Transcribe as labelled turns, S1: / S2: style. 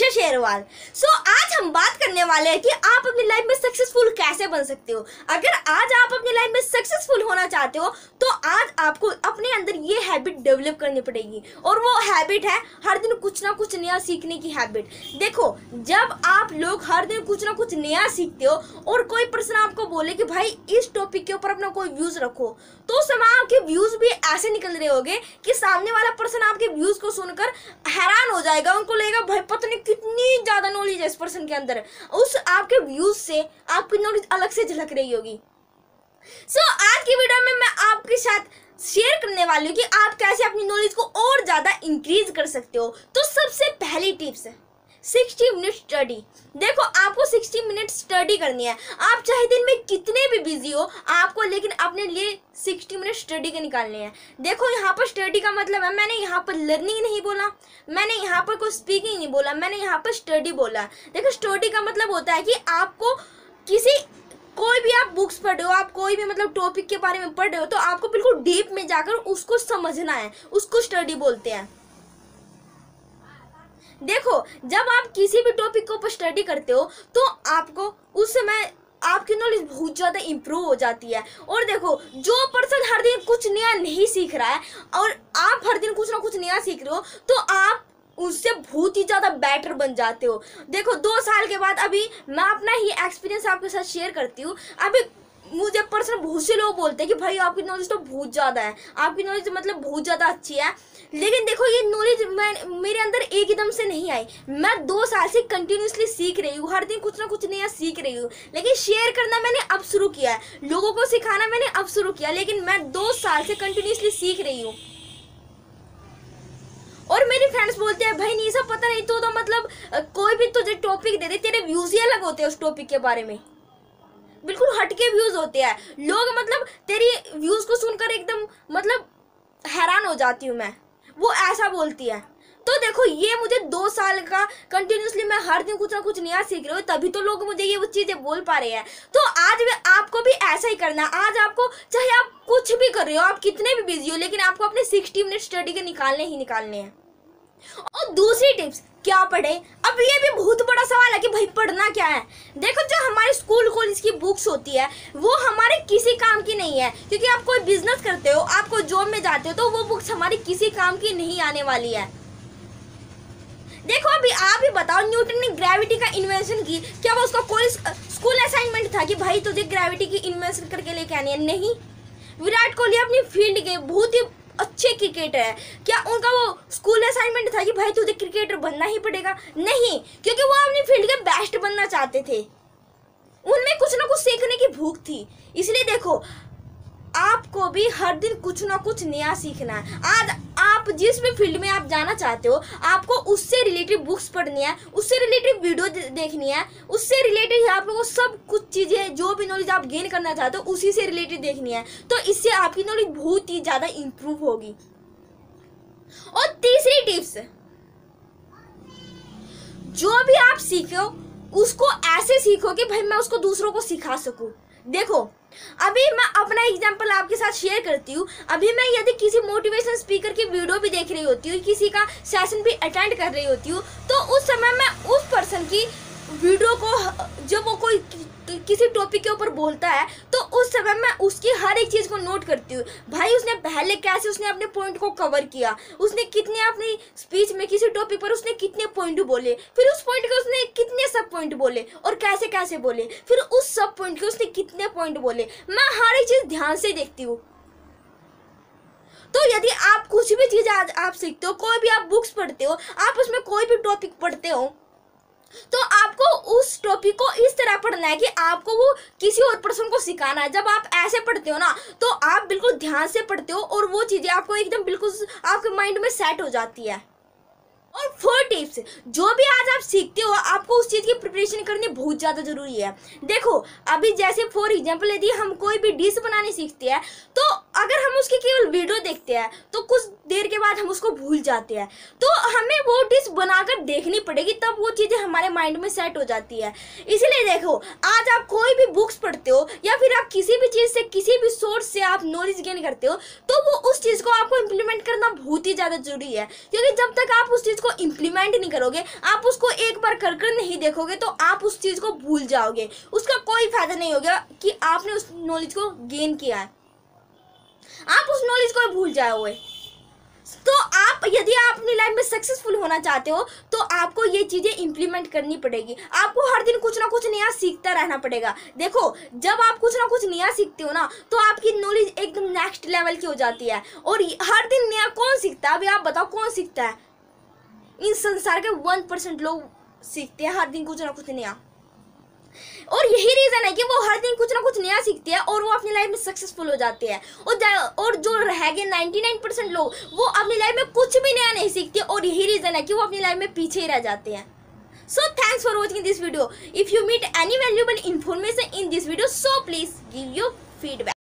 S1: ईशा शेरवाल। आज हम बात करने वाले हैं कि आप अपनी लाइफ में सक्सेसफुल कैसे बन सकते हो। अगर आज आप अपनी लाइफ में सक्सेसफुल होना चाहते हो तो आज आपको अपने अंदर ये हैबिट डेवलप करनी पड़ेगी, और वो हैबिट है हर दिन कुछ ना कुछ नया सीखने की हैबिट। देखो, जब आप लोग हर दिन कुछ ना कुछ नया सीखते हो और कोई पर्सन आपको बोले कि भाई इस टॉपिक के ऊपर अपना कोई व्यूज रखो, तो उस समय आपके व्यूज भी ऐसे निकल रहे होंगे कि सामने वाला पर्सन आपके व्यूज को सुनकर हैरान हो जाएगा। उनको लगेगा भाई पता नहीं कितनी ज्यादा नॉलेज है इस पर्सन के अंदर। उस आपके व्यूज से आपकी नॉलेज अलग से झलक रही होगी। आज की वीडियो में मैं आपके साथ शेयर करने वाली हूँ कि आप कैसे अपनी नॉलेज को और ज्यादा इंक्रीज कर सकते हो। तो सबसे पहली टिप्स है 60 मिनट स्टडी। देखो, आपको 60 मिनट स्टडी करनी है। आप चाहे दिन में कितने भी बिजी हो, आपको लेकिन अपने लिए 60 मिनट स्टडी के निकालने हैं। देखो, यहाँ पर स्टडी का मतलब है, मैंने यहाँ पर लर्निंग नहीं बोला, मैंने यहाँ पर कोई स्पीकिंग नहीं बोला, मैंने यहाँ पर स्टडी बोला। देखो, स्टडी का मतलब होता है कि आपको कोई भी आप बुक्स पढ़ रहे हो, आप कोई भी मतलब टॉपिक के बारे में पढ़ रहे हो, तो आपको बिल्कुल डीप में जाकर उसको समझना है, उसको स्टडी बोलते हैं। देखो, जब आप किसी भी टॉपिक के ऊपर स्टडी करते हो तो आपको उस समय आपकी नॉलेज बहुत ज़्यादा इम्प्रूव हो जाती है। और देखो, जो पर्सन हर दिन कुछ नया नहीं सीख रहा है और आप हर दिन कुछ ना कुछ नया सीख रहे हो, तो आप उससे बहुत ही ज़्यादा बेटर बन जाते हो। देखो, 2 साल के बाद अभी मैं अपना ही एक्सपीरियंस आपके साथ शेयर करती हूँ। अभी मुझे पर्सन बहुत से लोग बोलते हैं कि भाई आपकी नॉलेज तो बहुत ज़्यादा है, आपकी नॉलेज मतलब बहुत ज़्यादा अच्छी है। लेकिन देखो, ये नॉलेज मेरे अंदर एकदम से नहीं आई। मैं 2 साल से कंटिन्यूसली सीख रही हूँ, हर दिन कुछ ना कुछ नया सीख रही हूँ। लेकिन शेयर करना मैंने अब शुरू किया है, लोगों को सिखाना मैंने अब शुरू किया, लेकिन मैं 2 साल से कंटिन्यूसली सीख रही हूँ। और मेरे फ्रेंड्स बोलते हैं भाई नहीं सब पता नहीं तो मतलब कोई भी तुझे टॉपिक दे दे, तेरे व्यूज ही अलग होते हैं उस टॉपिक के बारे में, बिल्कुल हटके व्यूज होते हैं। लोग मतलब तेरी व्यूज को सुनकर एकदम मतलब हैरान हो जाती हूँ मैं, वो ऐसा बोलती है। तो देखो, ये मुझे 2 साल का कंटिन्यूसली मैं हर दिन कुछ ना कुछ नया सीख रही हूँ, तभी तो लोग मुझे ये वो चीज़ें बोल पा रहे हैं। तो आज भी आपको भी ऐसा ही करना है। आज आपको चाहे आप कुछ भी कर रहे हो, आप कितने भी बिजी हो, लेकिन आपको अपने 60 मिनट स्टडी के निकालने ही निकालने हैं। और दूसरी टिप्स, क्या पढ़े। अब ये भी बहुत बड़ा सवाल है कि भाई पढ़ना क्या है। देखो, जो हमारे स्कूल कॉलेज की बुक्स होती है वो हमारे किसी काम की नहीं है, क्योंकि आप कोई बिजनेस करते हो, आप कोई जॉब में जाते हो, तो वो बुक्स हमारी किसी काम की नहीं आने वाली है। देखो, अभी आप ही बताओ, न्यूटन ने ग्रेविटी का इन्वेंशन की, क्या वो उसका कोई स्कूल असाइनमेंट था कि भाई तुझे ग्रेविटी की इन्वेंशन करके लेके आनी है? नहीं। विराट कोहली अपनी फील्ड के बहुत ही अच्छे क्रिकेटर है, क्या उनका वो स्कूल असाइनमेंट था कि भाई तुझे क्रिकेटर बनना ही पड़ेगा? नहीं, क्योंकि वो अपनी फील्ड के बेस्ट बनना चाहते थे, उनमें कुछ ना कुछ सीखने की भूख थी। इसलिए देखो, आपको भी हर दिन कुछ ना कुछ नया सीखना है। आज आप जिस भी फील्ड में आप जाना चाहते हो, आपको उससे रिलेटेड बुक्स पढ़नी है, उससे रिलेटेड वीडियो देखनी है, उससे रिलेटेड आप लोगों को सब कुछ चीज़ें, जो भी नॉलेज आप गेन करना चाहते हो उसी से रिलेटेड देखनी है। तो इससे आपकी नॉलेज बहुत ही ज़्यादा इम्प्रूव होगी। और तीसरी टिप्स, जो भी आप सीखो उसको ऐसे सीखो कि भाई मैं उसको दूसरों को सिखा सकूं। देखो, अभी मैं अपना एग्जांपल आपके साथ शेयर करती हूँ। अभी मैं यदि किसी मोटिवेशन स्पीकर की वीडियो भी देख रही होती हूँ, किसी का सेशन भी अटेंड कर रही होती हूँ, तो उस समय मैं उस पर्सन की वीडियो को, जब वो कोई किसी टॉपिक के ऊपर बोलता है, तो उस समय मैं उसकी हर एक चीज़ को नोट करती हूँ। भाई उसने पहले कैसे उसने अपने पॉइंट को कवर किया, उसने कितने अपनी स्पीच में किसी टॉपिक पर उसने कितने पॉइंट बोले, फिर उस पॉइंट के उसने कितने सब पॉइंट बोले और कैसे कैसे बोले, फिर उस सब पॉइंट के उसने कितने पॉइंट बोले। मैं हर एक चीज़ ध्यान से देखती हूँ। तो यदि आप कुछ भी चीज़ आज आप सीखते हो, कोई भी आप बुक्स पढ़ते हो, आप उसमें कोई भी टॉपिक पढ़ते हो, तो आपको उस टॉपिक को इस तरह पढ़ना है कि आपको वो किसी और पर्सन को सिखाना है। जब आप ऐसे पढ़ते हो ना, तो आप बिल्कुल ध्यान से पढ़ते हो और वो चीज़ें आपको एकदम बिल्कुल आपके माइंड में सेट हो जाती है। और 4 टिप्स, जो भी आज आप सीखते हो आपको उस चीज़ की प्रिपरेशन करनी बहुत ज़्यादा ज़रूरी है। देखो, अभी जैसे फॉर एग्जांपल यदि हम कोई भी डिश बनानी सीखते हैं, तो अगर हम उसकी केवल वीडियो देखते हैं तो कुछ देर के बाद हम उसको भूल जाते हैं। तो हमें वो डिश बनाकर देखनी पड़ेगी, तब वो चीज़ें हमारे माइंड में सेट हो जाती है। इसीलिए देखो, आज आप कोई भी बुक्स पढ़ते हो या फिर आप किसी भी चीज़ से, किसी भी सोर्स से आप नॉलेज गेन करते हो, तो वो उस चीज़ को आपको इम्प्लीमेंट करना बहुत ही ज़्यादा जरूरी है। क्योंकि जब तक आप उस चीज़ को इम्प्लीमेंट नहीं करोगे, आप उसको एक बार कर कर नहीं देखोगे, तो आप उस चीज़ को भूल जाओगे। उसका कोई फायदा नहीं होगा कि आपने उस नॉलेज को गेन किया है, आप उस नॉलेज को भूल जाओगे। तो आप, यदि आप अपनी लाइफ में सक्सेसफुल होना चाहते हो, तो आपको ये चीज़ें इंप्लीमेंट करनी पड़ेगी। आपको हर दिन कुछ ना कुछ नया सीखता रहना पड़ेगा। देखो, जब आप कुछ ना कुछ नया सीखते हो ना, तो आपकी नॉलेज एकदम नेक्स्ट लेवल की हो जाती है। और हर दिन नया कौन सीखता है? अभी आप बताओ, कौन सीखता है? इन संसार के 1% लोग सीखते हैं हर दिन कुछ ना कुछ नया। और यही रीज़न है कि वो हर दिन कुछ ना कुछ नया सीखते हैं और वो अपनी लाइफ में सक्सेसफुल हो जाते हैं। और जो रह गए 99% लोग, वो अपनी लाइफ में कुछ भी नया नहीं सीखते, और यही रीज़न है कि वो अपनी लाइफ में पीछे ही रह जाते हैं। So thanks for watching this video. If you meet any valuable information in this video, so please give your feedback.